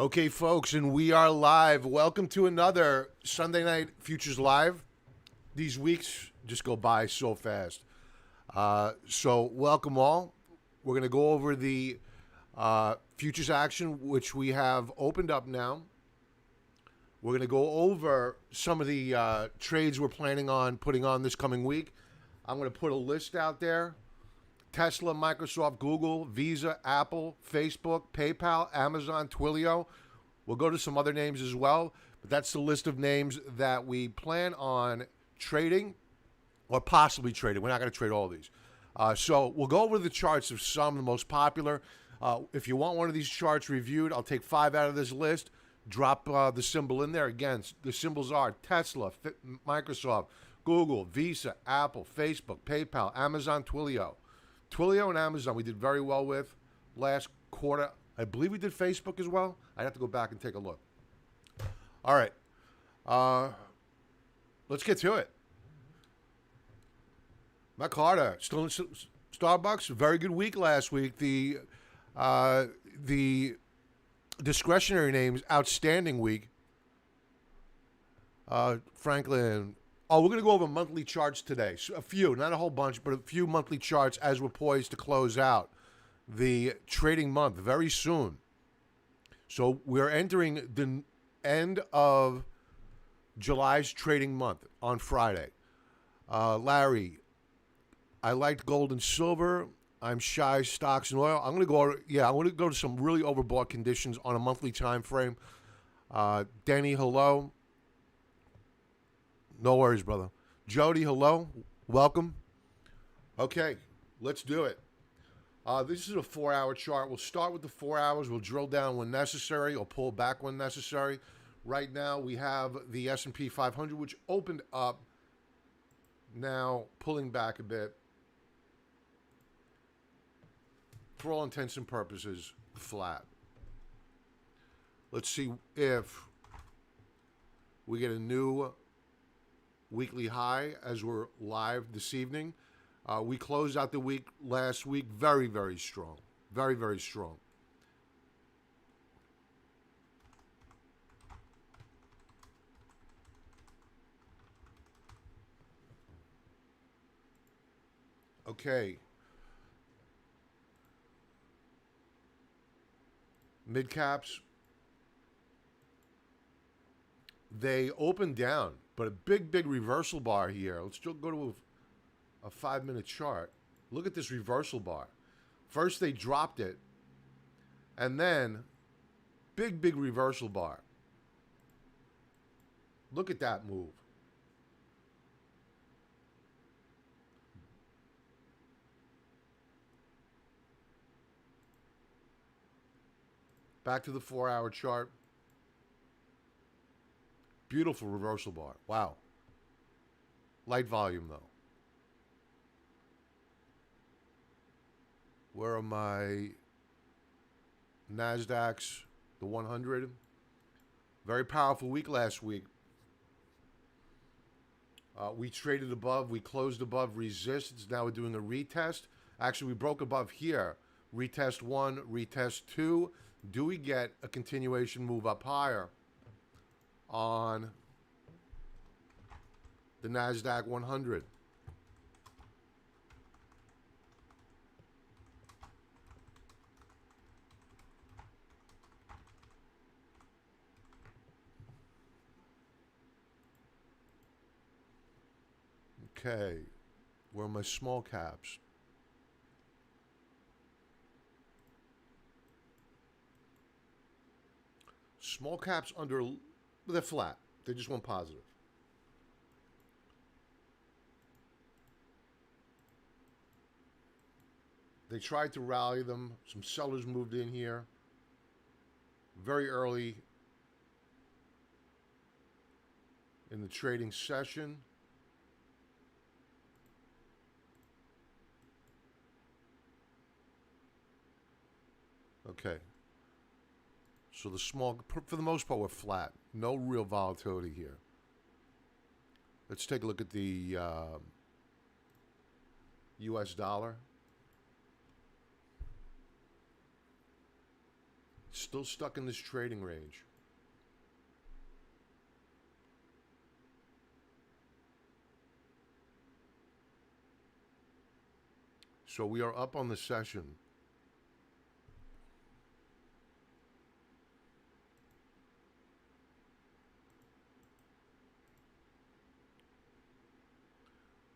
Okay, folks, and we are live. Welcome to another Sunday Night Futures Live. These weeks just go by so fast. So welcome all. We're going to go over the futures action, which we have opened up now. We're going to go over some of the trades we're planning on putting on this coming week. I'm going to put a list out there. Tesla, Microsoft, Google, Visa, Apple, Facebook, PayPal, Amazon, Twilio. We'll go to some other names as well, but that's the list of names that we plan on trading or possibly trading. We're not going to trade all of these. So we'll go over the charts of some of the most popular. If you want one of these charts reviewed, I'll take 5 out of this list, drop the symbol in there. Again, the symbols are Tesla, Microsoft, Google, Visa, Apple, Facebook, PayPal, Amazon, Twilio. Twilio and Amazon we did very well with last quarter. I believe we did Facebook as well. I'd have to go back and take a look. All right. Let's get to it. Matt Carter, still in Starbucks. Very good week last week. The discretionary names, outstanding week. Franklin. Oh, we're going to go over monthly charts today. So a few, not a whole bunch, but a few monthly charts as we're poised to close out the trading month very soon. So we're entering the end of July's trading month on Friday. Larry, I liked gold and silver. I'm shy stocks and oil. I'm going to go to some really overbought conditions on a monthly time frame. Denny, hello. No worries, brother. Jody, hello. Welcome. Okay, let's do it. This is a 4-hour chart. We'll start with the 4 hours. We'll drill down when necessary or pull back when necessary. Right now, we have the S&P 500, which opened up, now pulling back a bit. For all intents and purposes, flat. Let's see if we get a new weekly high as we're live this evening. We closed out the week last week very, very strong. Very, very strong. Okay. Mid caps. They opened down, but a big reversal bar here. Let's still go to a 5-minute chart. Look at this reversal bar. First they dropped it, and then big reversal bar. Look at that move. Back to the 4-hour chart. Beautiful reversal bar. Wow. Light volume, though. Where are my NASDAQs? The 100. Very powerful week last week. We traded above. We closed above resistance. Now we're doing a retest. Actually, we broke above here. Retest 1, retest 2. Do we get a continuation move up higher on the NASDAQ 100? Okay, where are my small caps? Small caps they're flat. They just went positive. They tried to rally them. Some sellers moved in here very early in the trading session. Okay. So the small, for the most part, we're flat. No real volatility here. Let's take a look at the U.S. dollar. Still stuck in this trading range. So we are up on the session.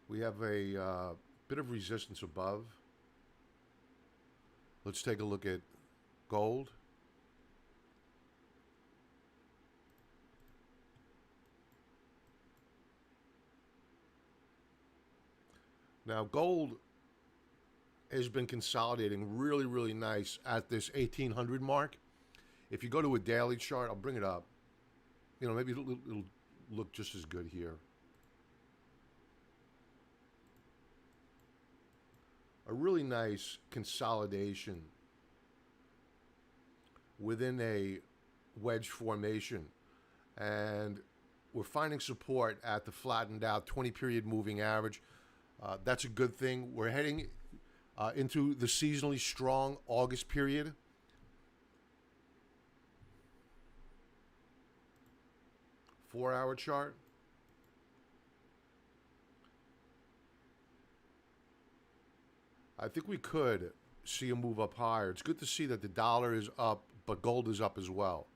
We have a bit of resistance above. Let's take a look at gold. Now, gold has been consolidating really, really nice at this 1800 mark. If you go to a daily chart, I'll bring it up. You know, maybe it'll look just as good here. A really nice consolidation within a wedge formation. And we're finding support at the flattened out 20-period moving average. That's a good thing. We're heading into the seasonally strong August period. Four-hour chart. I think we could see a move up higher. It's good to see that the dollar is up, but gold is up as well.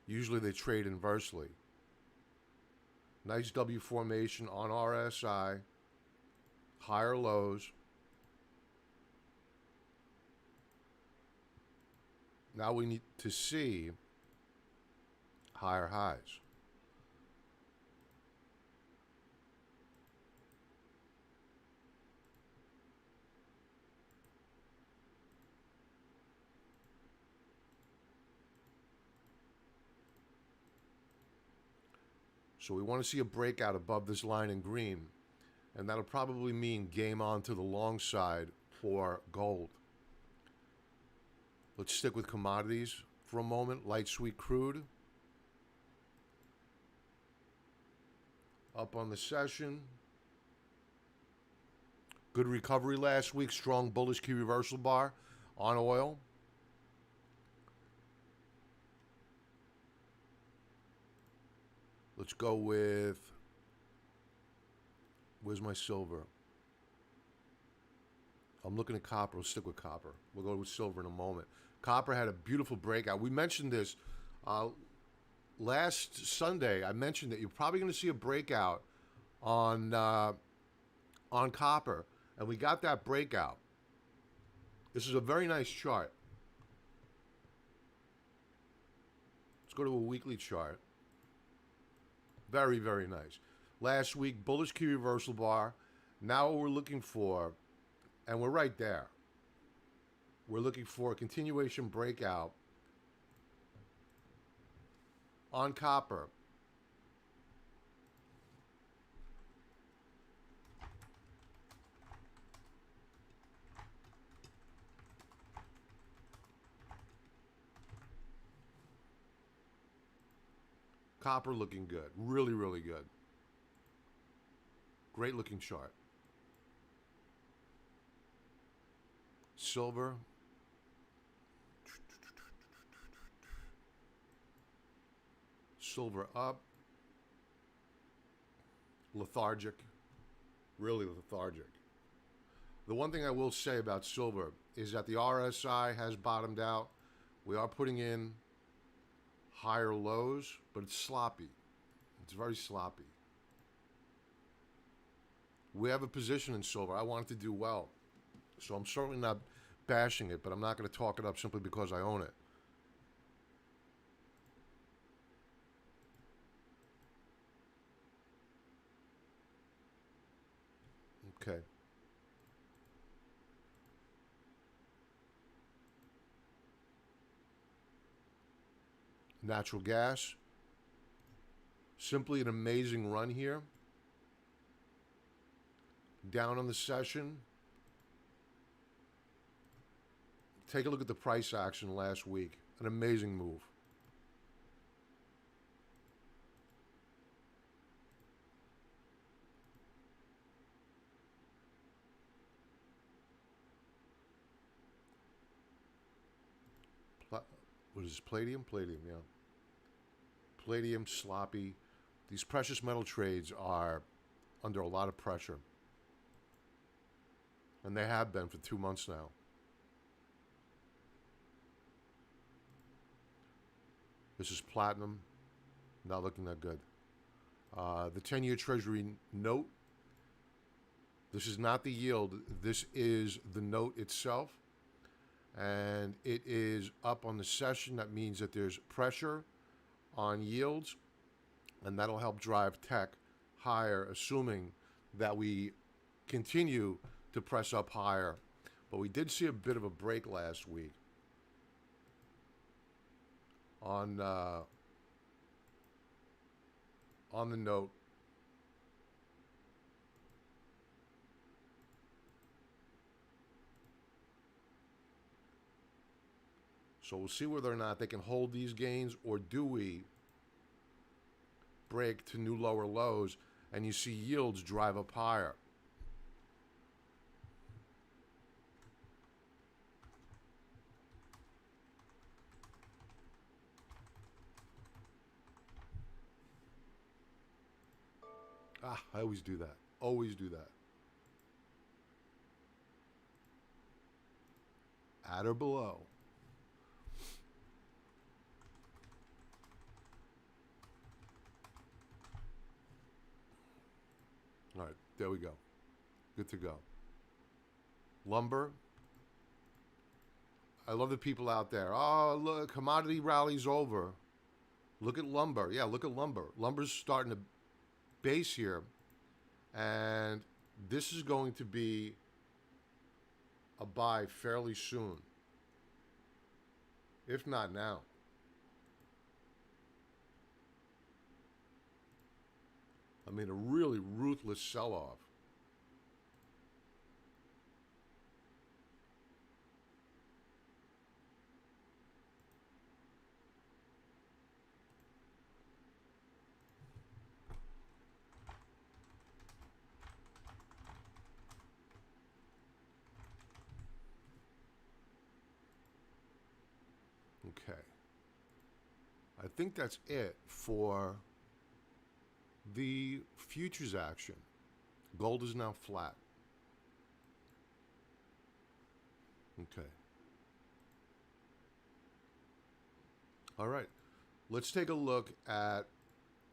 Usually they trade inversely. Nice W formation on RSI. Higher lows. Now we need to see higher highs. So we want to see a breakout above this line in green. And that'll probably mean game on to the long side for gold. Let's stick with commodities for a moment. Light sweet crude. Up on the session. Good recovery last week. Strong bullish key reversal bar on oil. Let's go with, where's my silver? I'm looking at copper. Let's stick with copper. We'll go with silver in a moment. Copper had a beautiful breakout. We mentioned this last Sunday. I mentioned that you're probably going to see a breakout on copper, and we got that breakout. This is a very nice chart. Let's go to a weekly chart. Very, very nice. Last week, bullish key reversal bar. Now what we're looking for, and we're right there. We're looking for a continuation breakout on copper. Copper looking good. Really, really good. Great looking chart. Silver. Silver up. Lethargic. Really lethargic. The one thing I will say about silver is that the RSI has bottomed out. We are putting in higher lows, but it's sloppy. It's very sloppy. We have a position in silver. I want it to do well. So I'm certainly not bashing it, but I'm not going to talk it up simply because I own it. Okay. Natural gas. Simply an amazing run here. Down on the session. Take a look at the price action last week. An amazing move. what is this? Palladium? Palladium, yeah. Palladium, sloppy. These precious metal trades are under a lot of pressure. And they have been for 2 months now. This is platinum. Not looking that good. The 10-year Treasury note. This is not the yield. This is the note itself. And it is up on the session. That means that there's pressure on yields. And that'll help drive tech higher, assuming that we continue to press up higher. But we did see a bit of a break last week on the note. So we'll see whether or not they can hold these gains, or do we break to new lower lows and you see yields drive up higher. I always do that. Always do that. At or below. All right, there we go. Good to go. Lumber. I love the people out there. Oh, look, commodity rally's over. Look at lumber. Yeah, look at lumber. Lumber's starting to base here. And this is going to be a buy fairly soon. If not now. I mean, a really ruthless sell-off. Okay. I think that's it for the futures action. Gold is now flat. Okay. All right. Let's take a look at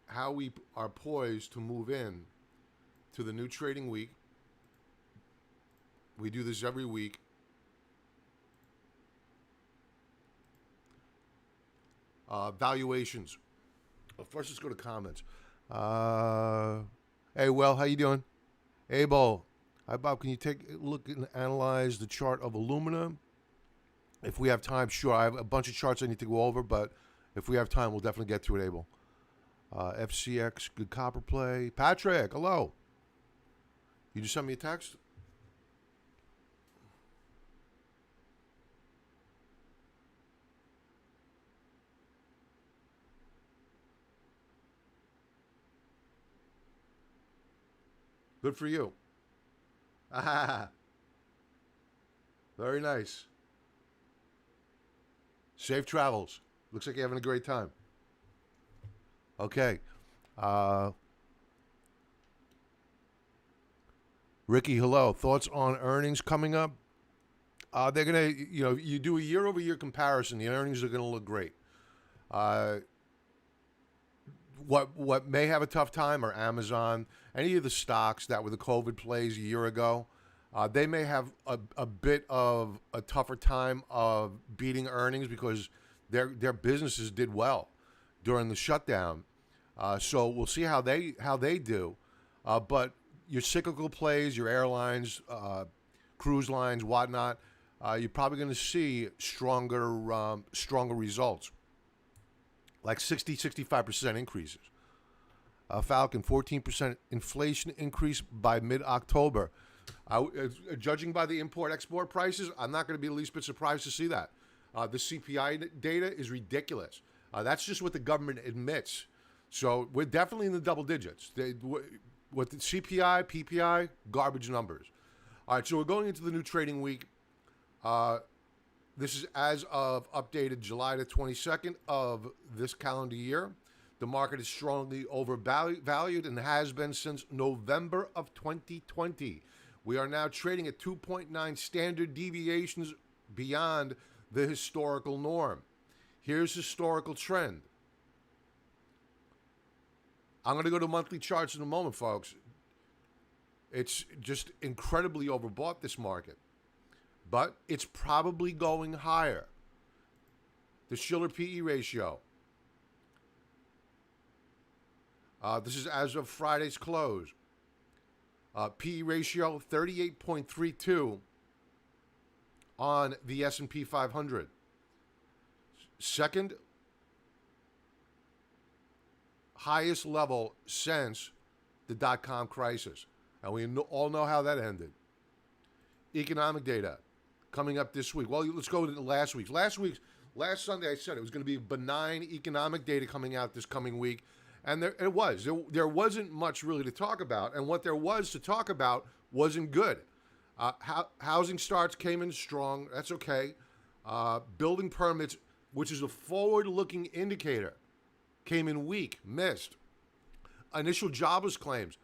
how we are poised to move in to the new trading week. We do this every week. Valuations. Well, first, let's go to comments. Hey, well, how you doing? Abel. Hi, Bob. Can you take a look and analyze the chart of aluminum? If we have time, sure. I have a bunch of charts I need to go over, but if we have time, we'll definitely get to it, Abel. FCX, good copper play. Patrick, hello. You just sent me a text? Good for you. Ah, very nice. Safe travels. Looks like you're having a great time. Okay. Ricky, hello. Thoughts on earnings coming up? They're going to, you do a year-over-year comparison, the earnings are going to look great. What may have a tough time are Amazon, any of the stocks that were the COVID plays a year ago. They may have a bit of a tougher time of beating earnings because their businesses did well during the shutdown. So we'll see how they do. But your cyclical plays, your airlines, cruise lines, whatnot, you're probably going to see stronger results. Like 65% increases. Falcon, 14% inflation increase by mid-October. Judging by the import-export prices, I'm not going to be the least bit surprised to see that. The CPI data is ridiculous. That's just what the government admits. So we're definitely in the double digits. With the CPI, PPI, garbage numbers. All right, so we're going into the new trading week. This is as of updated July the 22nd of this calendar year. The market is strongly overvalued and has been since November of 2020. We are now trading at 2.9 standard deviations beyond the historical norm. Here's historical trend. I'm going to go to monthly charts in a moment, folks. It's just incredibly overbought, this market. But it's probably going higher. The Shiller PE ratio. This is as of Friday's close. PE ratio 38.32 on the S&P 500. Second highest level since the dot-com crisis. And we all know how that ended. Economic data coming up this week. Well, let's go to last week's. Last Sunday I said it was going to be benign economic data coming out this coming week. And it was. There wasn't much really to talk about. And what there was to talk about wasn't good. Housing starts came in strong. That's okay. Building permits, which is a forward-looking indicator, came in weak, missed. Initial jobless claims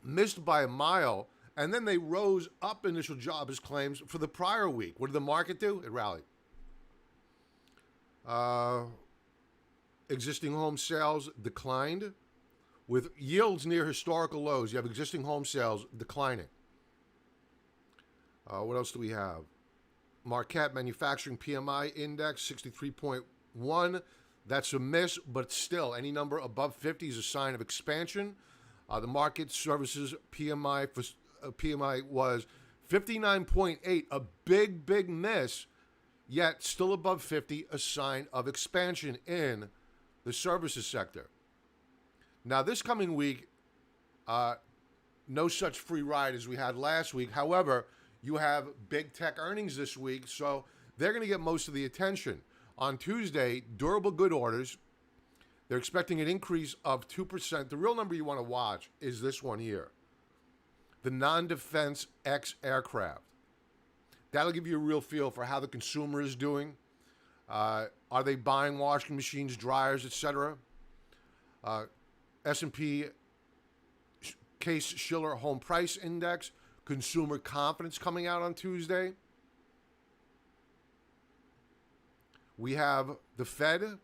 missed by a mile, and then they rose up initial jobless claims for the prior week. What did the market do? It rallied. Existing home sales declined. With yields near historical lows, you have existing home sales declining. What else do we have? Marquette Manufacturing PMI Index, 63.1. That's a miss, but still, any number above 50 is a sign of expansion. The market services PMI was 59.8, a big miss, yet still above 50, a sign of expansion in the services sector. Now, this coming week, no such free ride as we had last week. However, you have big tech earnings this week, so they're going to get most of the attention. On Tuesday, durable good orders, they're expecting an increase of 2%. The real number you want to watch is this one here, the non-defense X aircraft. That'll give you a real feel for how the consumer is doing. Are they buying washing machines, dryers, etc.? S&P Case Shiller Home Price Index, consumer confidence coming out on Tuesday. We have the Fed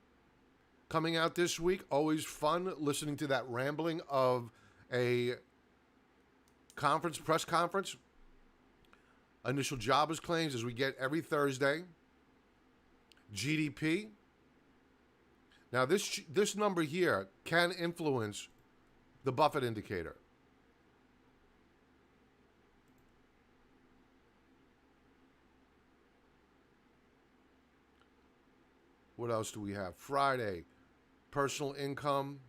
coming out this week. Always fun listening to that rambling of a press conference. Initial jobless claims as we get every Thursday. GDP. Now, this number here can influence the Buffett indicator. What else do we have? Friday, personal income.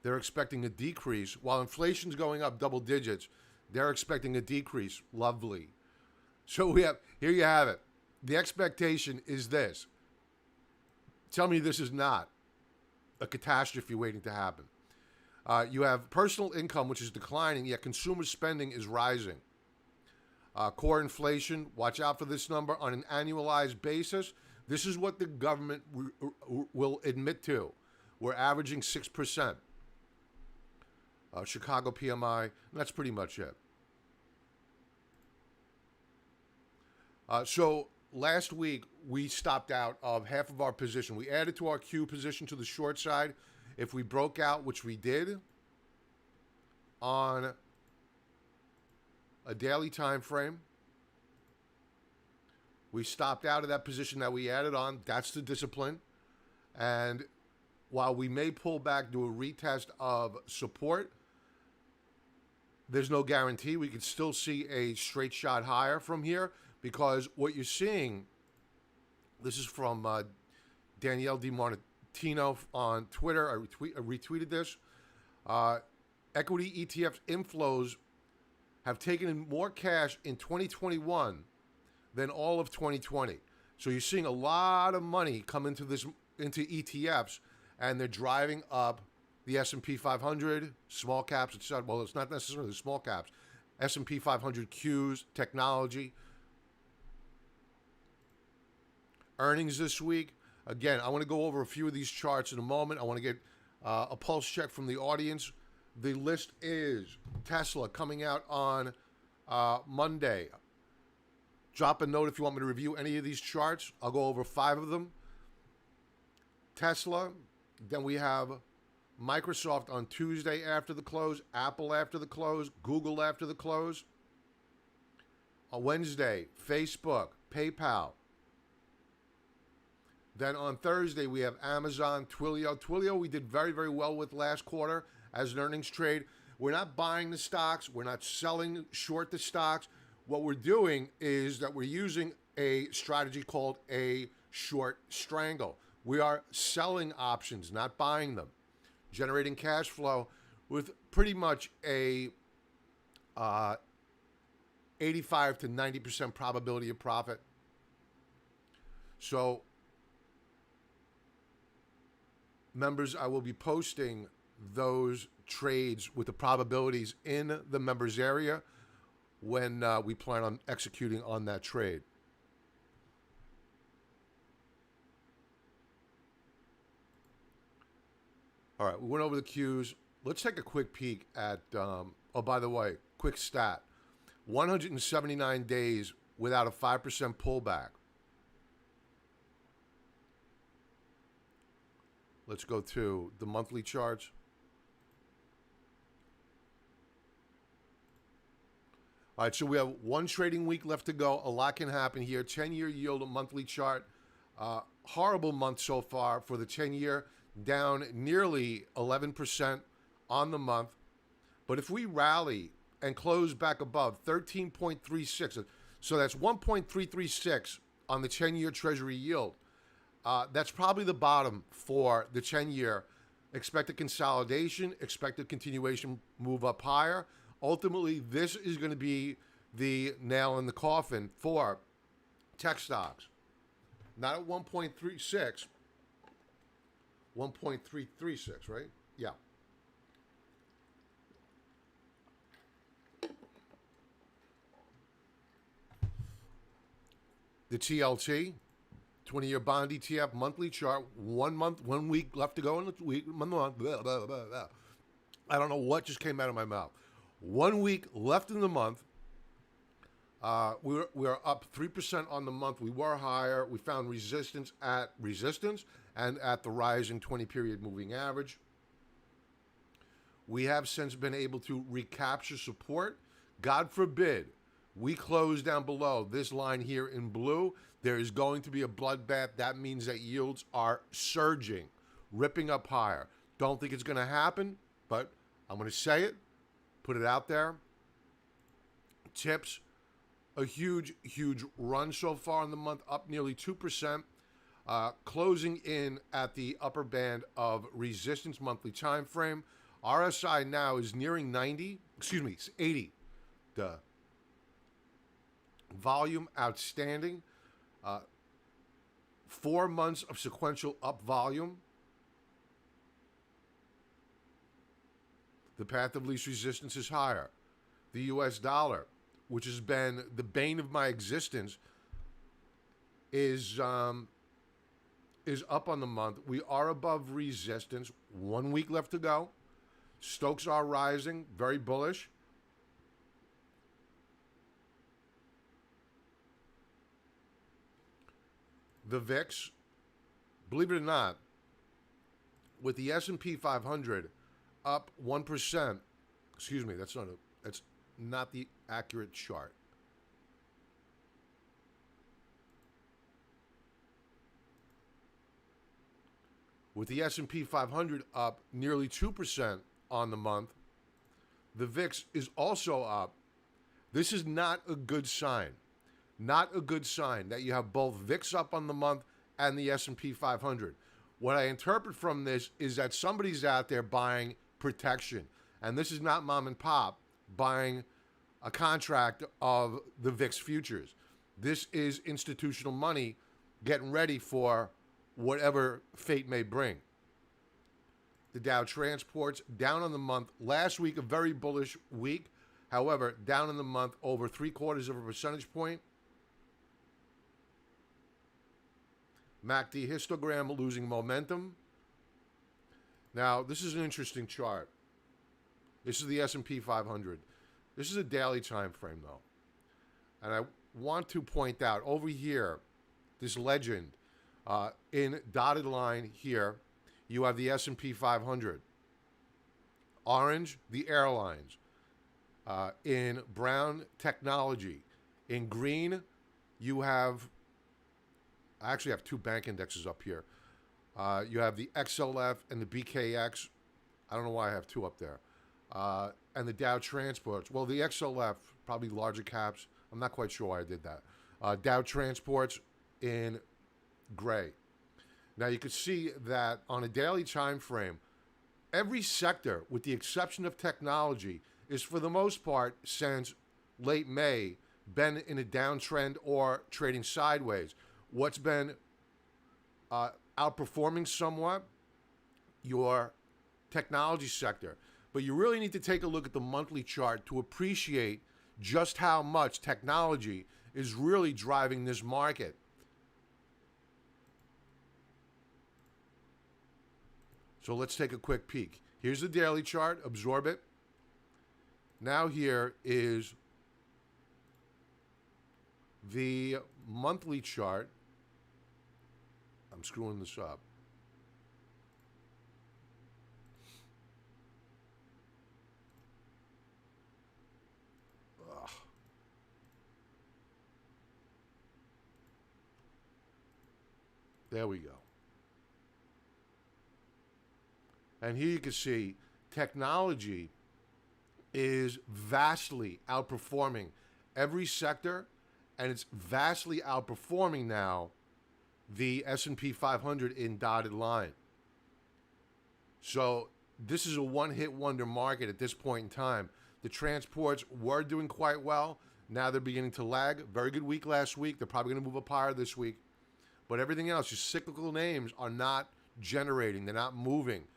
They're expecting a decrease. While inflation's going up double digits, they're expecting a decrease. Lovely. So here you have it. The expectation is this. Tell me this is not a catastrophe waiting to happen. You have personal income, which is declining, yet consumer spending is rising. Core inflation, watch out for this number on an annualized basis. This is what the government will admit to. We're averaging 6%. Chicago PMI, and that's pretty much it. So last week, we stopped out of half of our position. We added to our Q position to the short side. If we broke out, which we did, on a daily time frame, we stopped out of that position that we added on. That's the discipline. And while we may pull back, do a retest of support, there's no guarantee. We could still see a straight shot higher from here, because what you're seeing, this is from Danielle DiMartino on Twitter. I retweeted this. Equity ETF inflows have taken in more cash in 2021 than all of 2020. So you're seeing a lot of money come into ETFs, and they're driving up the S&P 500, small caps, etc. Well, it's not necessarily small caps. S&P 500 Qs, technology. Earnings this week. Again, I want to go over a few of these charts in a moment. I want to get a pulse check from the audience. The list is Tesla coming out on Monday. Drop a note if you want me to review any of these charts. I'll go over 5 of them. Tesla. Then we have Microsoft on Tuesday after the close, Apple after the close, Google after the close. On Wednesday, Facebook, PayPal. Then on Thursday, we have Amazon, Twilio. Twilio we did very, very well with last quarter as an earnings trade. We're not buying the stocks. We're not selling short the stocks. What we're doing is that we're using a strategy called a short strangle. We are selling options, not buying them, generating cash flow with pretty much a 85 to 90% probability of profit. So, members, I will be posting those trades with the probabilities in the members area when we plan on executing on that trade. All right, we went over the Qs. Let's take a quick peek at, oh, by the way, quick stat. 179 days without a 5% pullback. Let's go to the monthly charts. All right, so we have one trading week left to go. A lot can happen here. 10-year yield, a monthly chart. Horrible month so far for the 10-year, down nearly 11% on the month. But if we rally and close back above 13.36, so that's 1.336 on the 10-year Treasury yield. That's probably the bottom for the 10-year. Expected consolidation, expected continuation, move up higher. Ultimately, this is going to be the nail in the coffin for tech stocks. Not at 1.36, 1.336, right? Yeah. The TLT, 20-year bond ETF monthly chart, 1 month, 1 week left to go in the week, month. Blah, blah, blah, blah. I don't know what just came out of my mouth. 1 week left in the month. We're up 3% on the month. We were higher. We found resistance and at the rising 20-period moving average. We have since been able to recapture support. God forbid we close down below this line here in blue. There is going to be a bloodbath. That means that yields are surging, ripping up higher. Don't think it's going to happen, but I'm going to say it, put it out there. Tips, a huge, huge run so far in the month, up nearly 2%, closing in at the upper band of resistance monthly time frame. RSI now is nearing 90, excuse me, it's 80. Duh. Volume outstanding. 4 months of sequential up volume. The path of least resistance is higher. The U.S. dollar, which has been the bane of my existence, is up on the month. We are above resistance. 1 week left to go. Stokes are rising, very bullish. The VIX, believe it or not, with the S&P 500 up 1%. Excuse me, that's not the accurate chart. With the S&P 500 up nearly 2% on the month, the VIX is also up. This is not a good sign. Not a good sign that you have both VIX up on the month and the S&P 500. What I interpret from this is that somebody's out there buying protection. And this is not mom and pop buying a contract of the VIX futures. This is institutional money getting ready for whatever fate may bring. The Dow Transports down on the month. Last week, a very bullish week. However, down in the month over 3/4 of a percentage point. MACD histogram losing momentum. Now, this is an interesting chart. This is the S&P 500. This is a daily time frame, though. And I want to point out over here, this legend, in dotted line here, you have the S&P 500. Orange, the airlines. In brown, technology. In green, you have, I actually have two bank indexes up here. You have the XLF and the BKX. I don't know why I have two up there. And the Dow Transports. Well, the XLF, probably larger caps. I'm not quite sure why I did that. Dow Transports in gray. Now, you can see that on a daily time frame, every sector, with the exception of technology, is for the most part, since late May, been in a downtrend or trading sideways. What's been outperforming somewhat? Your technology sector. But you really need to take a look at the monthly chart to appreciate just how much technology is really driving this market. So let's take a quick peek. Here's the daily chart. Absorb it. Now here is the monthly chart. I'm screwing this up. Ugh. There we go. And here you can see technology is vastly outperforming every sector, and it's vastly outperforming now the S&P 500 in dotted line. So this is a one-hit wonder market at this point in time. The transports were doing quite well. Now they're beginning to lag. Very good week last week. They're probably going to move up higher this week. But everything else, your cyclical names are not generating. They're not moving.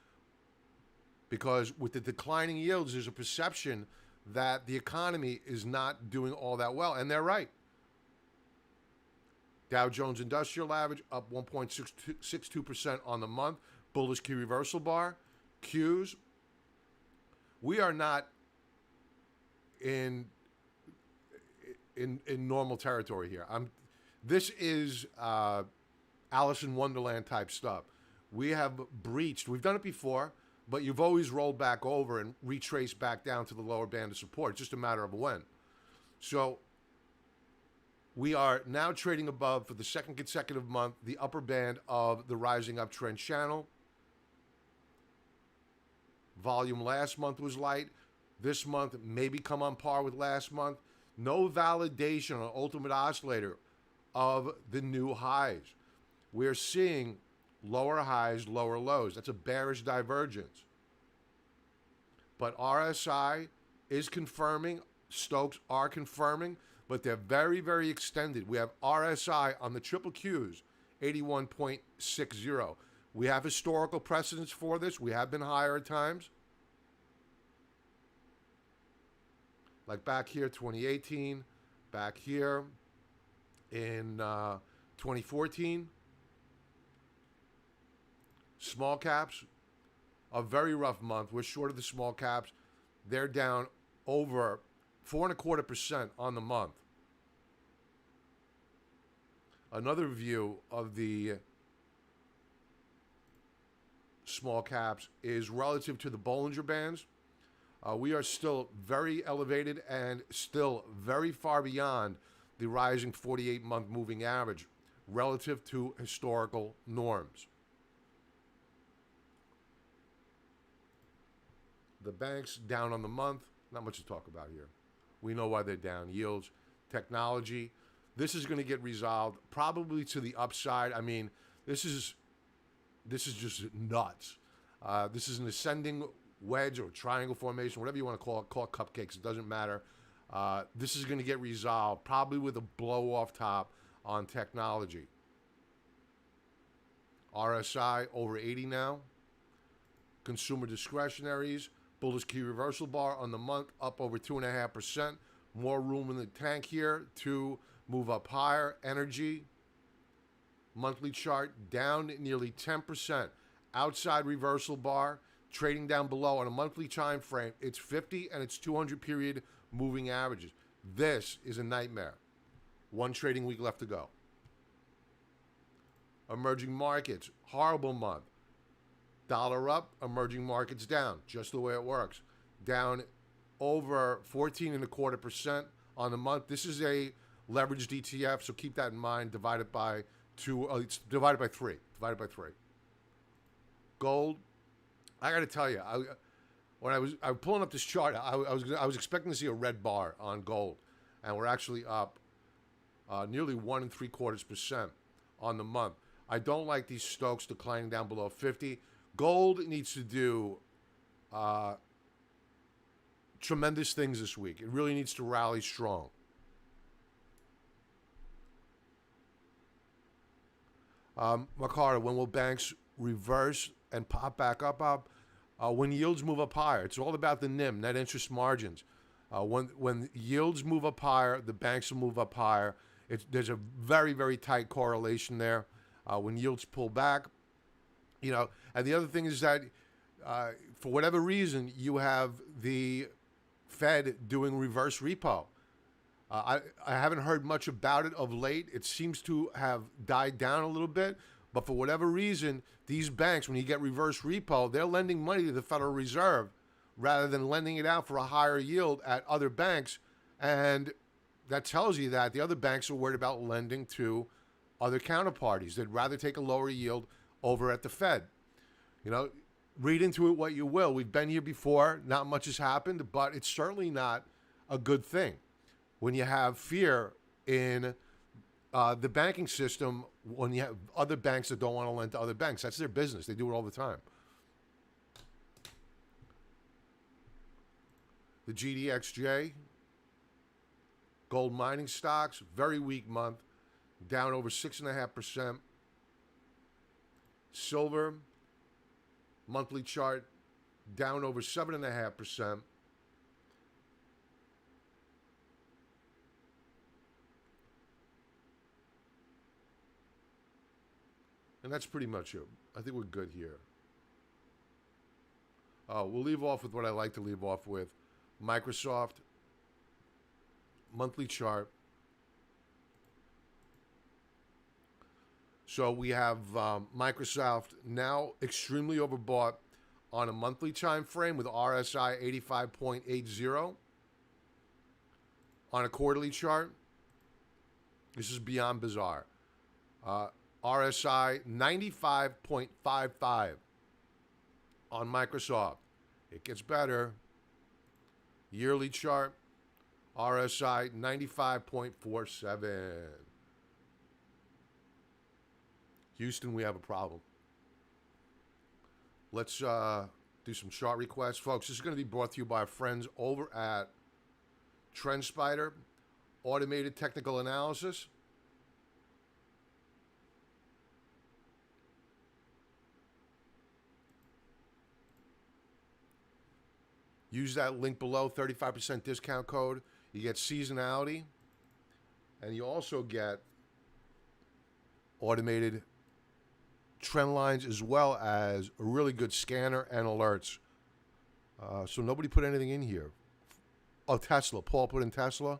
Because with the declining yields, there's a perception that the economy is not doing all that well. And they're right. Dow Jones Industrial Average up 1.62% on the month. Bullish key reversal bar. Tues. We are not in normal territory here. This is Alice in Wonderland type stuff. We have breached. We've done it before, but you've always rolled back over and retraced back down to the lower band of support. It's just a matter of when. So we are now trading above, for the second consecutive month, the upper band of the rising uptrend channel. Volume last month was light. This month may become on par with last month. No validation on ultimate oscillator of the new highs. We're seeing lower highs, lower lows. That's a bearish divergence. But RSI is confirming. Stokes are confirming. But they're very, very extended. We have RSI on the triple Qs, 81.60. We have historical precedents for this. We have been higher at times. Like back here, 2018. Back here in 2014. Small caps, a very rough month. We're short of the small caps. They're down over 4.25% on the month. Another view of the small caps is relative to the Bollinger Bands. We are still very elevated and still very far beyond the rising 48-month moving average relative to historical norms. The banks down on the month, not much to talk about here. We know why they're down. Yields, technology. This is going to get resolved probably to the upside. I mean, this is just nuts. This is an ascending wedge or triangle formation, whatever you want to call it. Call it cupcakes. It doesn't matter. This is going to get resolved probably with a blow-off top on technology. RSI over 80 now. Consumer discretionaries Builder's Key reversal bar on the month up over 2.5%. More room in the tank here to move up higher. Energy monthly chart down nearly 10%. Outside reversal bar trading down below on a monthly time frame. It's 50 and it's 200 period moving averages. This is a nightmare. One trading week left to go. Emerging markets, horrible month. Dollar up, emerging markets down, just the way it works. Down over 14.25% on the month. This is a leveraged ETF, so keep that in mind. Divided by two. It's divided by three. Divided by three. Gold. I got to tell you, when I was pulling up this chart, I was expecting to see a red bar on gold, and we're actually up nearly 1.75% on the month. I don't like these Stokes declining down below 50. Gold needs to do tremendous things this week. It really needs to rally strong. Makara, when will banks reverse and pop back up? When yields move up higher. It's all about the NIM, net interest margins. When yields move up higher, the banks will move up higher. There's a very, very tight correlation there. When yields pull back, and the other thing is that for whatever reason, you have the Fed doing reverse repo. I haven't heard much about it of late. It seems to have died down a little bit. But for whatever reason, these banks, when you get reverse repo, they're lending money to the Federal Reserve rather than lending it out for a higher yield at other banks. And that tells you that the other banks are worried about lending to other counterparties. They'd rather take a lower yield over at the Fed. Read into it what you will. We've been here before. Not much has happened, but it's certainly not a good thing when you have fear in the banking system, when you have other banks that don't want to lend to other banks. That's their business. They do it all the time. The GDXJ, gold mining stocks, very weak month, down over 6.5%. Silver, monthly chart, down over 7.5%. And that's pretty much it. I think we're good here. We'll leave off with what I like to leave off with. Microsoft, monthly chart. So we have Microsoft now extremely overbought on a monthly time frame with RSI 85.80. On a quarterly chart, this is beyond bizarre. RSI 95.55 on Microsoft. It gets better. Yearly chart, RSI 95.47. Houston, we have a problem. Let's do some chart requests. Folks, this is going to be brought to you by our friends over at TrendSpider, automated technical analysis. Use that link below, 35% discount code. You get seasonality, and you also get automated trend lines as well as a really good scanner and alerts. So nobody put anything in here. Oh, Tesla. Paul put in Tesla.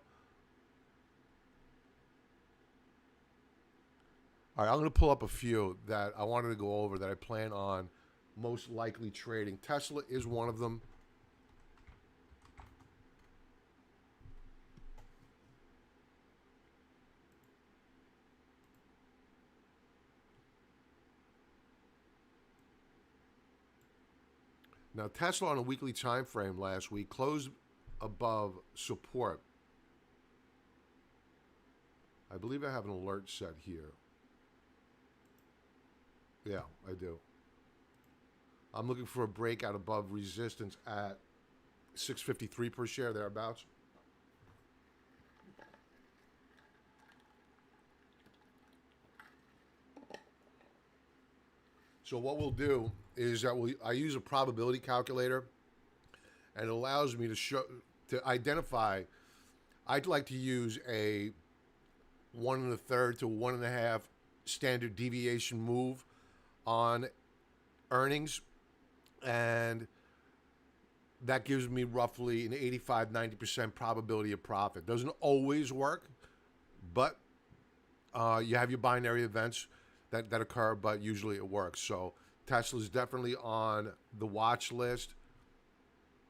All right, I'm going to pull up a few that I wanted to go over that I plan on most likely trading. Tesla is one of them. Now, Tesla on a weekly time frame last week closed above support. I believe I have an alert set here. Yeah, I do. I'm looking for a breakout above resistance at 653 per share, thereabouts. So what we'll do is that I use a probability calculator, and it allows me to identify. I'd like to use a 1 1/3 to 1.5 standard deviation move on earnings, and that gives me roughly an 85-90% probability of profit. Doesn't always work, but you have your binary events that occur, but usually it works. So Tesla's definitely on the watch list.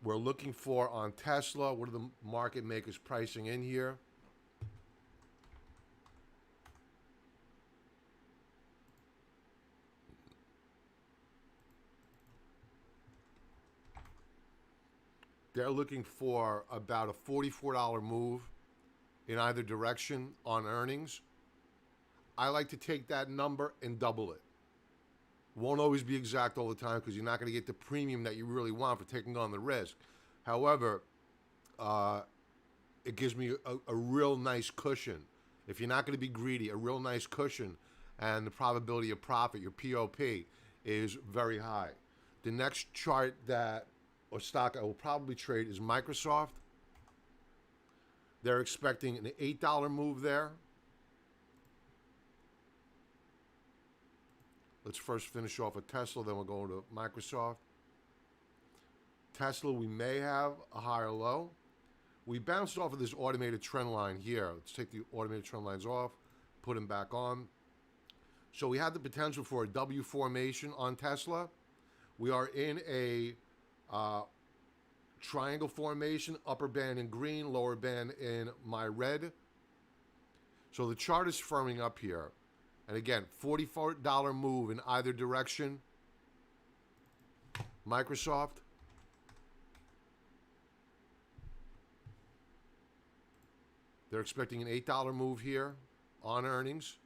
We're looking for on Tesla, what are the market makers pricing in here? They're looking for about a $44 move in either direction on earnings. I like to take that number and double it. Won't always be exact all the time because you're not going to get the premium that you really want for taking on the risk. However, it gives me a real nice cushion. If you're not going to be greedy, a real nice cushion, and the probability of profit, your POP, is very high. The next chart or stock I will probably trade is Microsoft. They're expecting an $8 move there. Let's first finish off with Tesla, then we'll go to Microsoft. Tesla, we may have a higher low. We bounced off of this automated trend line here. Let's take the automated trend lines off, put them back on. So we have the potential for a W formation on Tesla. We are in a triangle formation, upper band in green, lower band in my red. So the chart is firming up here. And again, $44 move in either direction. Microsoft. They're expecting an $8 move here on earnings.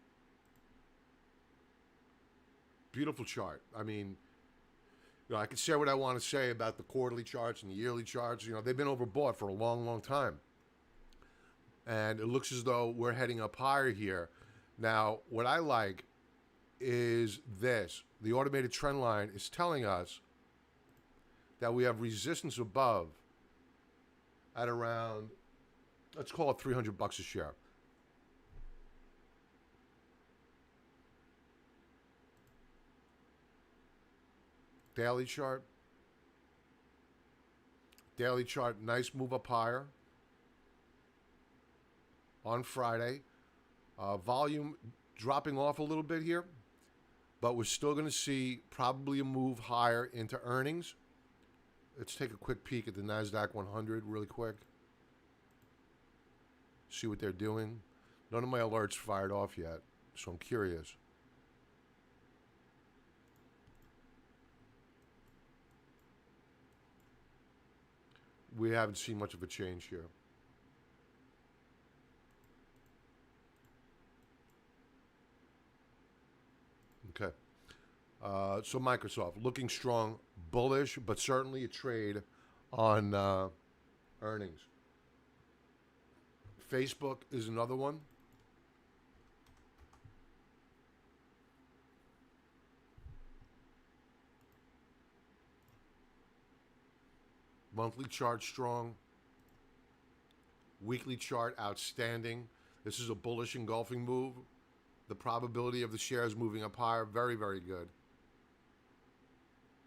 Beautiful chart. I mean, I can say what I want to say about the quarterly charts and the yearly charts. They've been overbought for a long, long time. And it looks as though we're heading up higher here. Now, what I like is this. The automated trend line is telling us that we have resistance above at around, let's call it $300 a share. Daily chart. Daily chart, nice move up higher on Friday. Volume dropping off a little bit here, but we're still going to see probably a move higher into earnings. Let's take a quick peek at the NASDAQ 100 really quick. See what they're doing. None of my alerts fired off yet, so I'm curious. We haven't seen much of a change here. Okay. So Microsoft looking strong, bullish, but certainly a trade on earnings. Facebook is another one. Monthly chart strong. Weekly chart outstanding. This is a bullish engulfing move. The probability of the shares moving up higher, very, very good.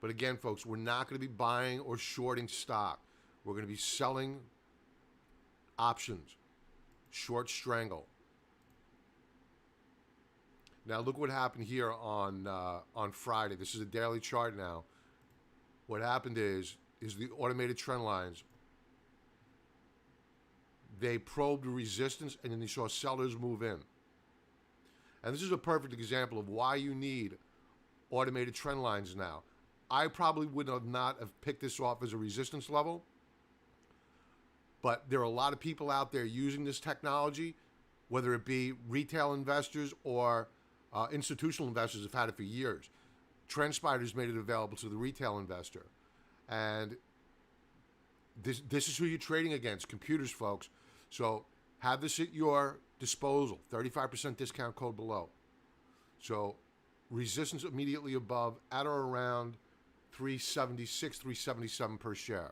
But again, folks, we're not going to be buying or shorting stock. We're going to be selling options. Short strangle. Now look what happened here on Friday. This is a daily chart now. What happened is the automated trend lines. They probed resistance, and then you saw sellers move in. And this is a perfect example of why you need automated trend lines now. I probably would not have picked this off as a resistance level, but there are a lot of people out there using this technology, whether it be retail investors or institutional investors have had it for years. TrendSpider's made it available to the retail investor. And this is who you're trading against, computers, folks. So have this at your disposal, 35% discount code below. So resistance immediately above at or around 376, 377 per share.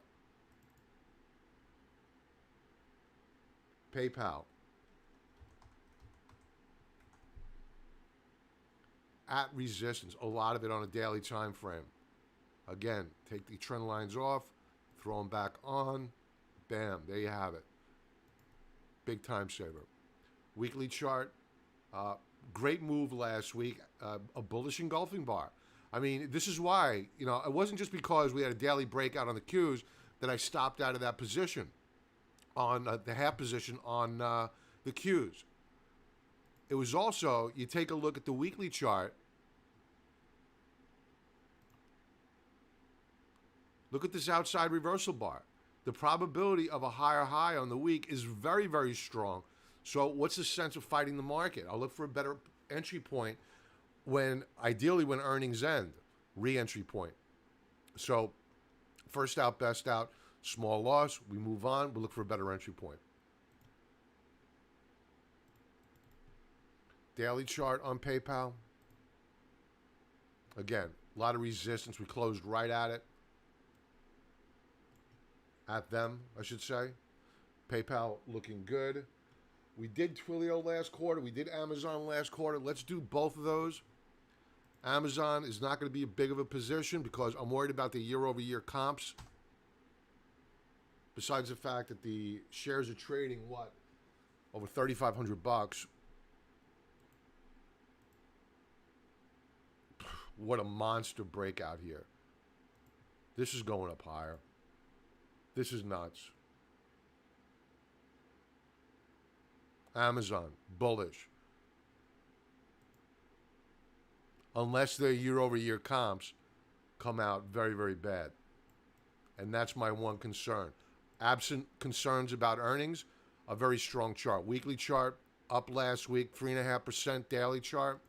PayPal. At resistance, a lot of it on a daily time frame. Again, take the trend lines off, throw them back on, bam, there you have it. Big time saver. Weekly chart, great move last week, a bullish engulfing bar. I mean, this is why, it wasn't just because we had a daily breakout on the Tues that I stopped out of that position, on the half position on the Tues. It was also, you take a look at the weekly chart. Look at this outside reversal bar. The probability of a higher high on the week is very, very strong. So what's the sense of fighting the market? I'll look for a better entry point ideally when earnings end, re-entry point. So first out, best out, small loss. We move on. We'll look for a better entry point. Daily chart on PayPal. Again, a lot of resistance. We closed right at it. At them, I should say. PayPal looking good. We did Twilio last quarter. We did Amazon last quarter. Let's do both of those. Amazon is not going to be a big of a position because I'm worried about the year-over-year comps. Besides the fact that the shares are trading, over $3,500. What a monster breakout here. This is going up higher. This is nuts. Amazon, bullish. Unless their year-over-year comps come out very, very bad. And that's my one concern. Absent concerns about earnings, a very strong chart. Weekly chart, up last week, 3.5% daily chart.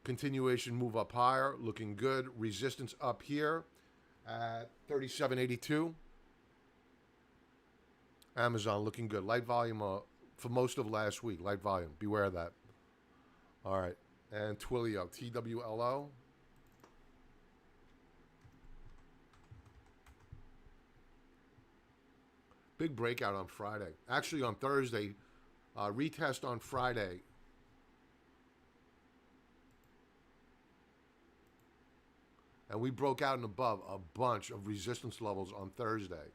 Continuation move up higher, looking good. Resistance up here at 37.82. Amazon looking good. Light volume for most of last week. Light volume. Beware of that. All right. And Twilio, TWLO. Big breakout on Friday. Actually on Thursday. Retest on Friday. And we broke out and above a bunch of resistance levels on Thursday.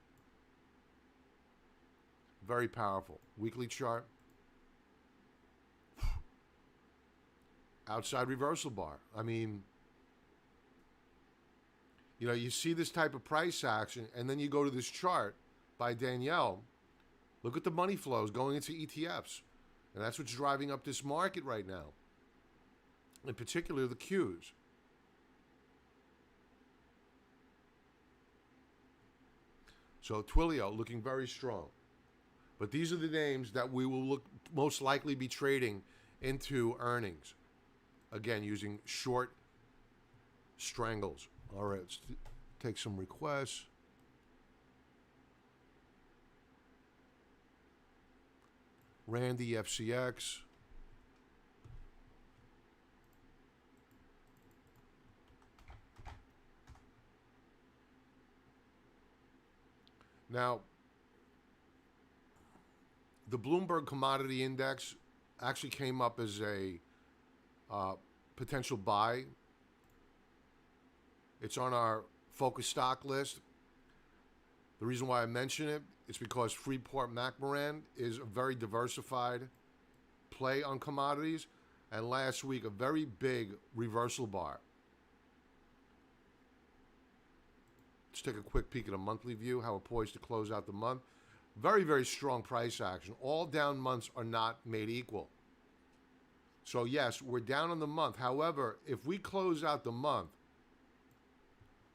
Very powerful. Weekly chart. Outside reversal bar. I mean, you see this type of price action, and then you go to this chart by Danielle. Look at the money flows going into ETFs. And that's what's driving up this market right now. In particular, the Tues. So Twilio looking very strong. But these are the names that we will most likely be trading into earnings. Again, using short strangles. All right, let's take some requests. Randy FCX. Now, the Bloomberg Commodity Index actually came up as a potential buy. It's on our focus stock list. The reason why I mention it is because Freeport-McMoRan is a very diversified play on commodities, and last week a very big reversal bar. Let's take a quick peek at a monthly view, how we're poised to close out the month. Very, very strong price action. All down months are not made equal. So yes, we're down on the month. However, if we close out the month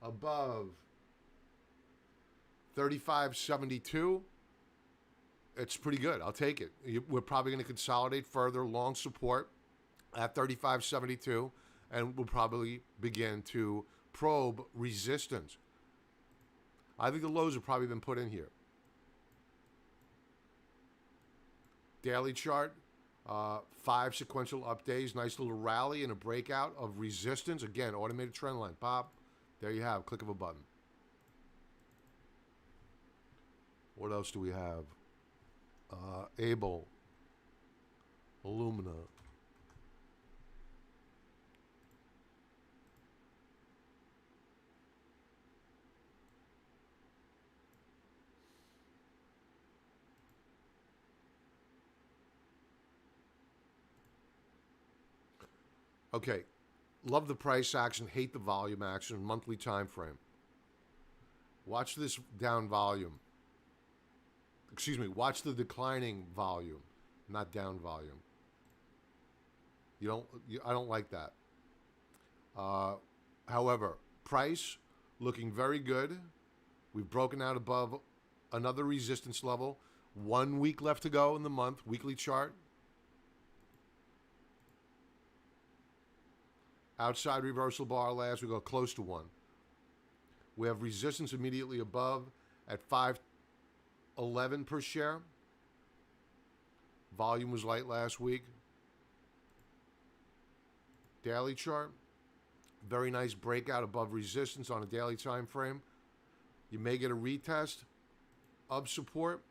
above 35.72, it's pretty good. I'll take it. We're probably going to consolidate further, long support at 35.72, and we'll probably begin to probe resistance. I think the lows have probably been put in here. Daily chart, 5 sequential up days, nice little rally and a breakout of resistance. Again, automated trend line, pop. There you have, click of a button. What else do we have? Able, Alumina. Okay, love the price action, hate the volume action, monthly time frame. Watch this down volume. Excuse me, watch the declining volume, not down volume. I don't like that. However, price looking very good. We've broken out above another resistance level. 1 week left to go in the month, weekly chart. Outside reversal bar last, we go close to one. We have resistance immediately above at 511 per share. Volume was light last week. Daily chart. Very nice breakout above resistance on a daily time frame. You may get a retest of support.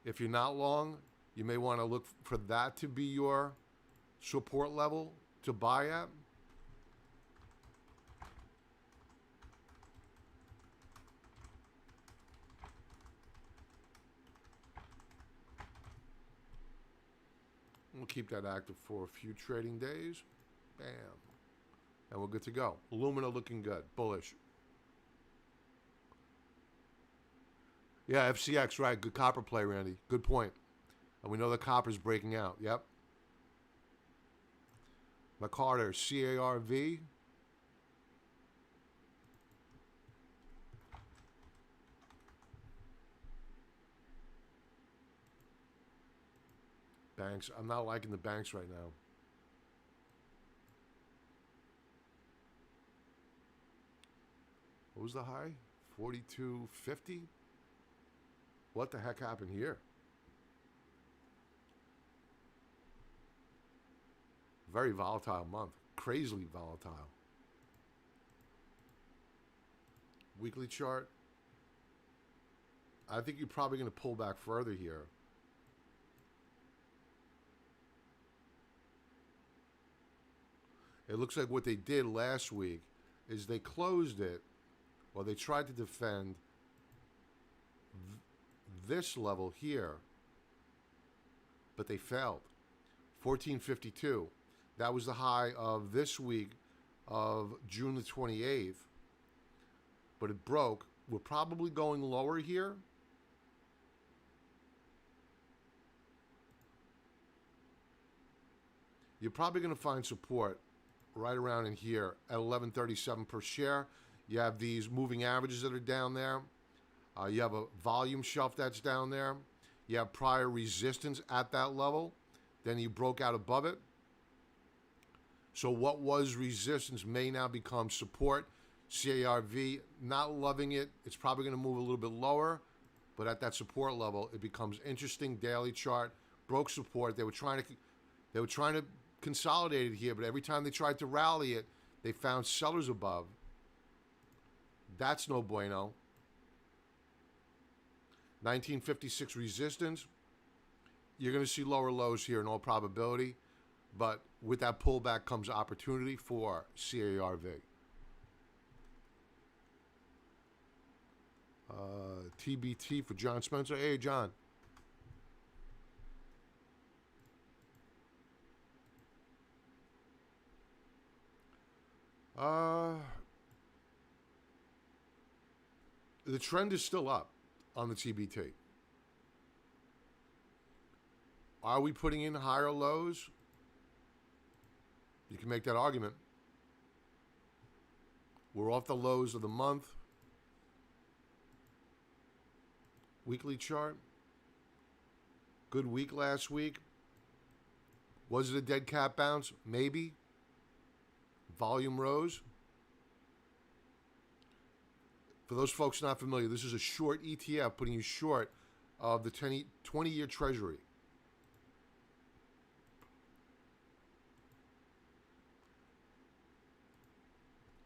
If you're not long, you may want to look for that to be your support level to buy at. We'll keep that active for a few trading days. Bam. And we're good to go. Alumina looking good. Bullish. Yeah, FCX, right. Good copper play, Randy. Good point. And we know the copper's breaking out. Yep. McCarter, CARV. Banks. I'm not liking the banks right now. What was the high? 42.50? What the heck happened here? Very volatile month. Crazily volatile. Weekly chart. I think you're probably going to pull back further here. It looks like what they did last week is they closed it, or they tried to defend this level here, but they failed. 1452. That was the high of this week of June the 28th, but it broke. We're probably going lower here. You're probably going to find support right around in here at 1137 per share. You have these moving averages that are down there. You have a volume shelf that's down there. You have prior resistance at that level. Then you broke out above it. So what was resistance may now become support. CARV, not loving it. It's probably going to move a little bit lower. But at that support level, it becomes interesting. Daily chart. Broke support. They were trying to consolidate it here, but every time they tried to rally it, they found sellers above. That's no bueno. 1956 resistance. You're going to see lower lows here in all probability, but with that pullback comes opportunity for CARV. TBT for John Spencer. Hey, John. The trend is still up on the TBT. Are we putting in higher lows? You can make that argument. We're off the lows of the month. Weekly chart. Good week last week. Was it a dead cat bounce? Maybe. Volume rose. For those folks not familiar, this is a short ETF putting you short of the 20-year Treasury.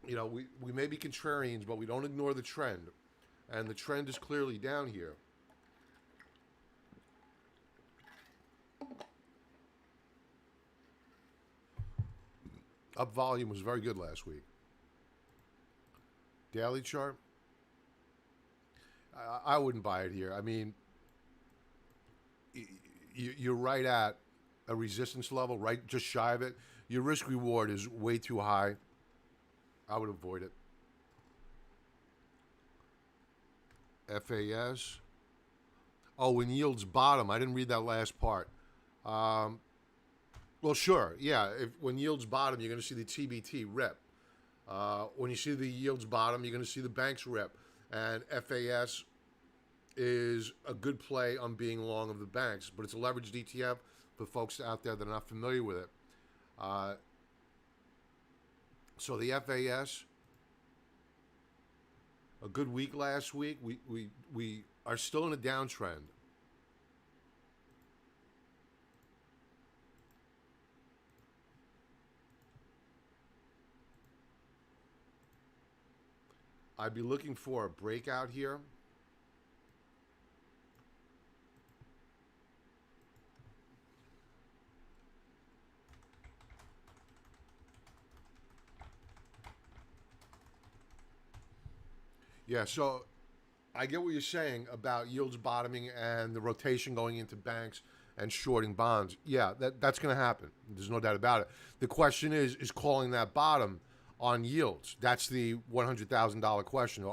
You know, we may be contrarians, but we don't ignore the trend. And the trend is clearly down here. Up volume was very good last week. Daily chart. I wouldn't buy it here. I mean, you're right at a resistance level, right just shy of it. Your risk reward is way too high. I would avoid it. FAS. Oh, when yields bottom. I didn't read that last part. Well, sure. Yeah, when yields bottom, you're going to see the TBT rip. When you see the yields bottom, you're going to see the banks rip. And FAS is a good play on being long of the banks, but it's a leveraged ETF for folks out there that are not familiar with it. So the FAS, a good week last week. We are still in a downtrend. I'd be looking for a breakout here. Yeah, so I get what you're saying about yields bottoming and the rotation going into banks and shorting bonds. Yeah, that's going to happen. There's no doubt about it. The question is calling that bottom on yields. That's the $100,000 question.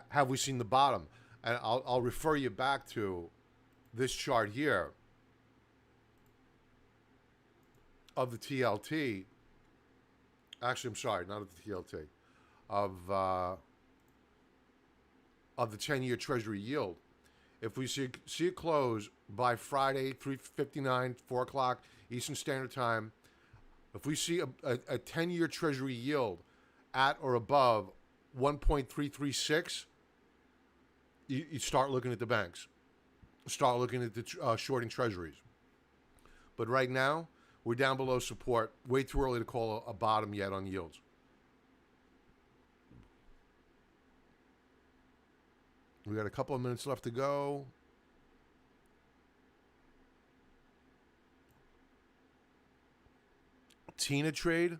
Have we seen the bottom? And I'll refer you back to this chart here of the TLT. Actually, I'm sorry, not of the TLT. Of the 10-year Treasury yield. If we see it close by Friday, 3:59, 4 o'clock Eastern Standard Time, if we see a 10-year Treasury yield at or above 1.336, you start looking at the banks. Start looking at the shorting Treasuries. But right now, we're down below support. Way too early to call a bottom yet on yields. We got a couple of minutes left to go. Tina trade?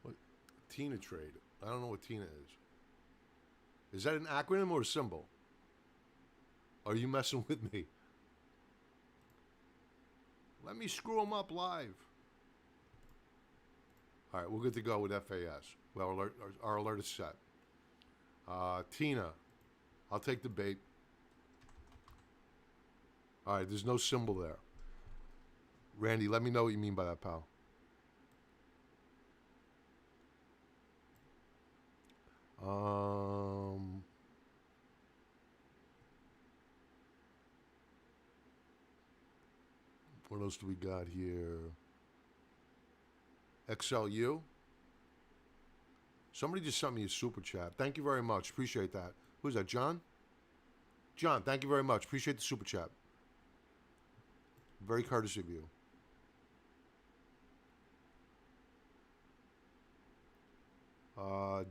What? Tina trade. I don't know what Tina is. Is that an acronym or a symbol? Are you messing with me? Let me screw them up live. All right, we're good to go with FAS. Well, our alert is set. Tina, I'll take the bait. All right, there's no symbol there. Randy, let me know what you mean by that, pal. What else do we got here? XLU. Somebody just sent me a super chat. Thank you very much. Appreciate that. Who's that, John? John, thank you very much. Appreciate the super chat. Very courteous of you.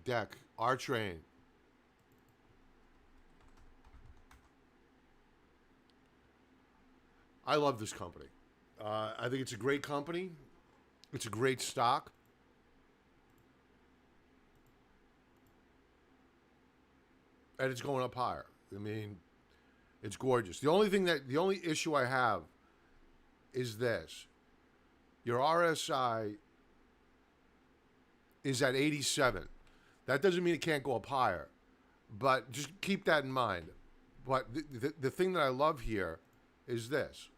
Deck, R-Train. I love this company. I think it's a great company. It's a great stock. And it's going up higher. I mean, it's gorgeous. The only issue I have is this. Your RSI is at 87. That doesn't mean it can't go up higher, but just keep that in mind. But the thing that I love here is this.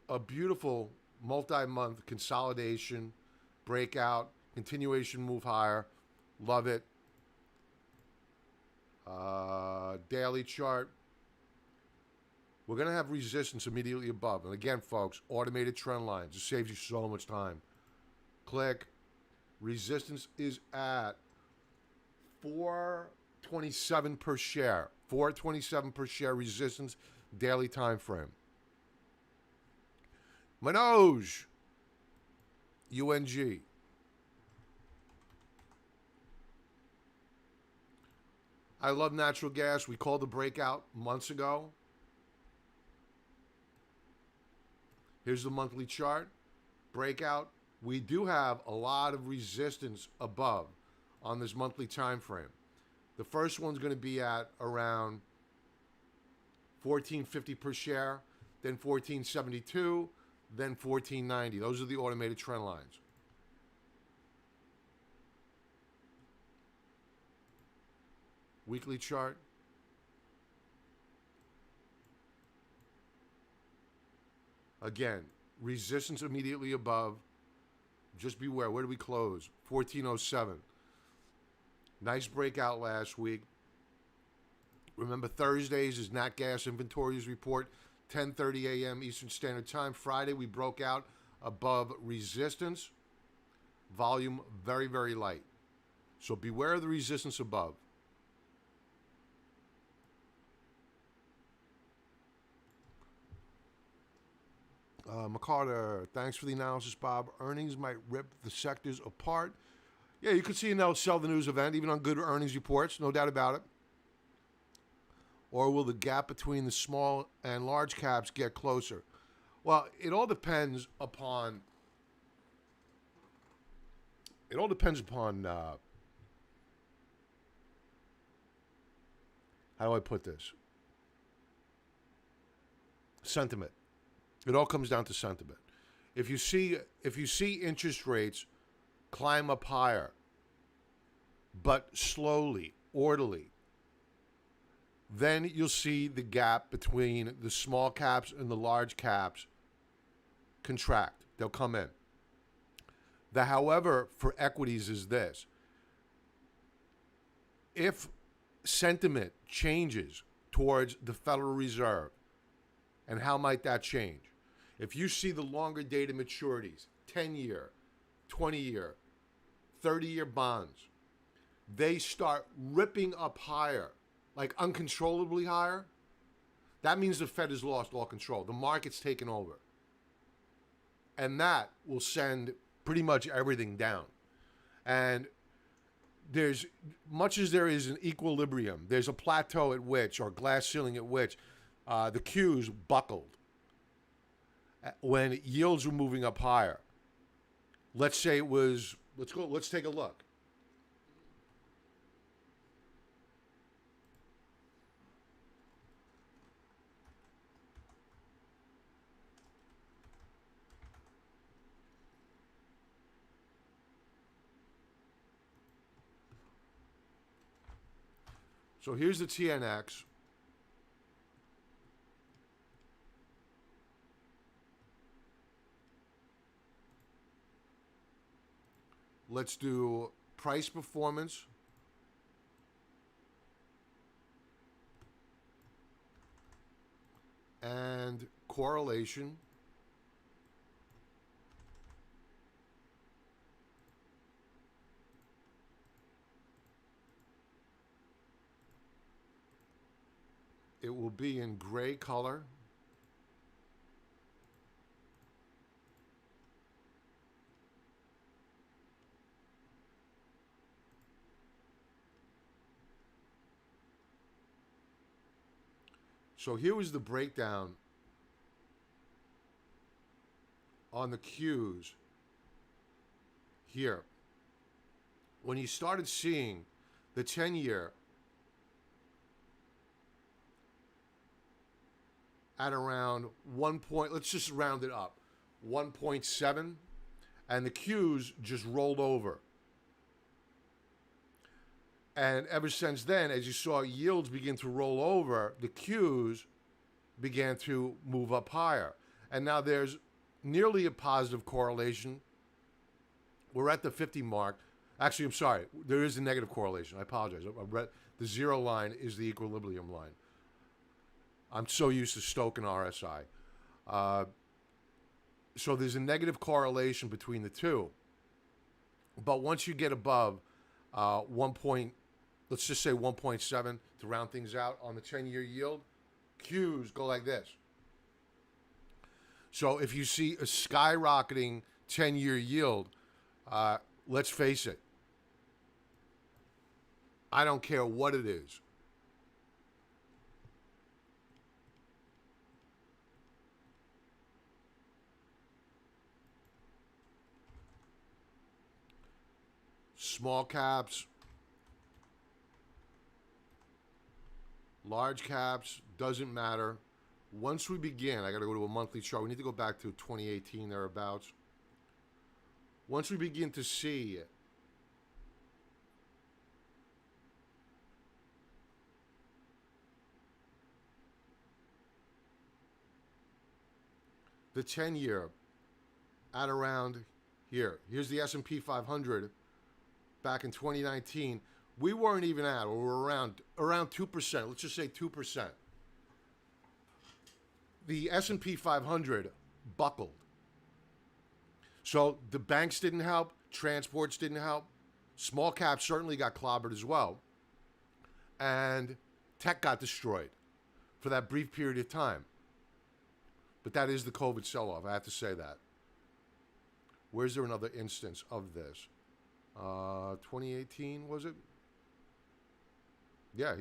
A beautiful multi-month consolidation, breakout, continuation move higher. Love it. Daily chart. We're going to have resistance immediately above. And again, folks, automated trend lines. It saves you so much time. Click. Resistance is at 427 per share. 427 per share resistance, daily time frame. Manoj. UNG. I love natural gas. We called the breakout months ago. Here's the monthly chart. Breakout. We do have a lot of resistance above on this monthly time frame. The first one's going to be at around $14.50 per share, then $14.72, then $14.90. Those are the automated trend lines. Weekly chart. Again, resistance immediately above. Just beware. Where do we close? 1407. Nice breakout last week. Remember, Thursdays is Nat Gas Inventories Report, 10:30 a.m. Eastern Standard Time. Friday, we broke out above resistance. Volume very, very light. So beware of the resistance above. McCarter, thanks for the analysis, Bob. Earnings might rip the sectors apart. Yeah, you could see an sell the news event, even on good earnings reports, no doubt about it. Or will the gap between the small and large caps get closer? Well, it all depends upon. How do I put this? Sentiment. It all comes down to sentiment. If you see interest rates climb up higher, but slowly, orderly, then you'll see the gap between the small caps and the large caps contract. They'll come in. The however for equities is this. If sentiment changes towards the Federal Reserve, and how might that change? If you see the longer dated maturities, 10-year, 20-year, 30-year bonds, they start ripping up higher, like uncontrollably higher, that means the Fed has lost all control. The market's taken over. And that will send pretty much everything down. And there's, much as there is an equilibrium, there's a plateau at which, or glass ceiling at which, the Tues buckled when yields were moving up higher. Let's say it was, let's take a look. So here's the TNX. Let's do price performance. And correlation. It will be in gray color. So here was the breakdown on the Tues here. When you started seeing the 10-year at around 1 point, let's just round it up, 1.7, and the Tues just rolled over. And ever since then, as you saw yields begin to roll over, the Tues began to move up higher. And now there's nearly a positive correlation. We're at the 50 mark. Actually, I'm sorry. There is a negative correlation. I apologize. The zero line is the equilibrium line. I'm so used to Stoke and RSI. So there's a negative correlation between the two. But once you get above 1 point, let's just say 1.7 to round things out on the 10-year yield, Tues go like this. So if you see a skyrocketing 10-year yield, let's face it, I don't care what it is. small caps, large caps, doesn't matter. Once we begin, I got to go to a monthly chart. We need to go back to 2018 thereabouts. Once we begin to see the 10-year at around here. Here's the S&P 500 back in 2019. We weren't even at, or we're around 2%. Let's just say 2%. The S&P 500 buckled. So the banks didn't help, transports didn't help, small caps certainly got clobbered as well, and tech got destroyed for that brief period of time. But that is the COVID sell-off, I have to say that. Where's there another instance of this? 2018, was it? Yeah.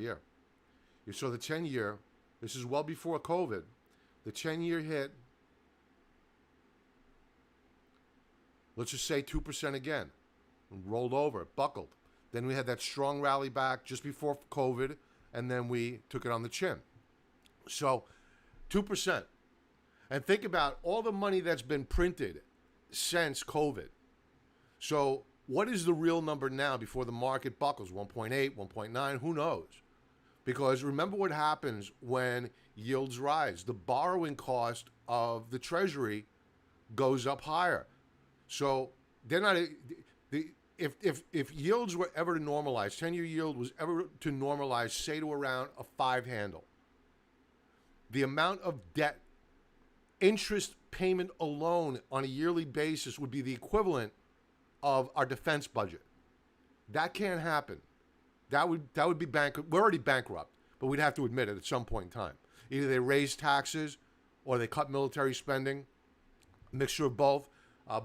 So the 10-year, this is well before COVID, the 10-year hit, let's just say 2% again, and rolled over, it buckled. Then we had that strong rally back just before COVID, and then we took it on the chin. So 2%. And think about all the money that's been printed since COVID. So what is the real number now before the market buckles? 1.8, 1.9, who knows? Because remember what happens when yields rise. The borrowing cost of the Treasury goes up higher. So they're not, if yields were ever to normalize, 10-year yield was ever to normalize, say to around a 5 handle, the amount of debt, interest payment alone on a yearly basis would be the equivalent of our defense budget. That can't happen. That would be bankrupt. We're already bankrupt, but we'd have to admit it at some point in time. Either they raise taxes or they cut military spending, a mixture of both,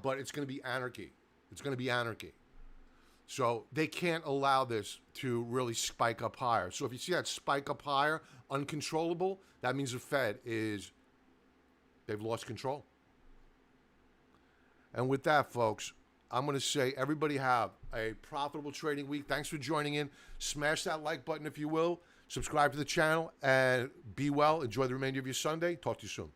but it's going to be anarchy. It's going to be anarchy. So they can't allow this to really spike up higher. So if you see that spike up higher, uncontrollable, that means the Fed they've lost control. And with that, folks, I'm going to say everybody have a profitable trading week. Thanks for joining in. Smash that like button if you will. Subscribe to the channel and be well. Enjoy the remainder of your Sunday. Talk to you soon.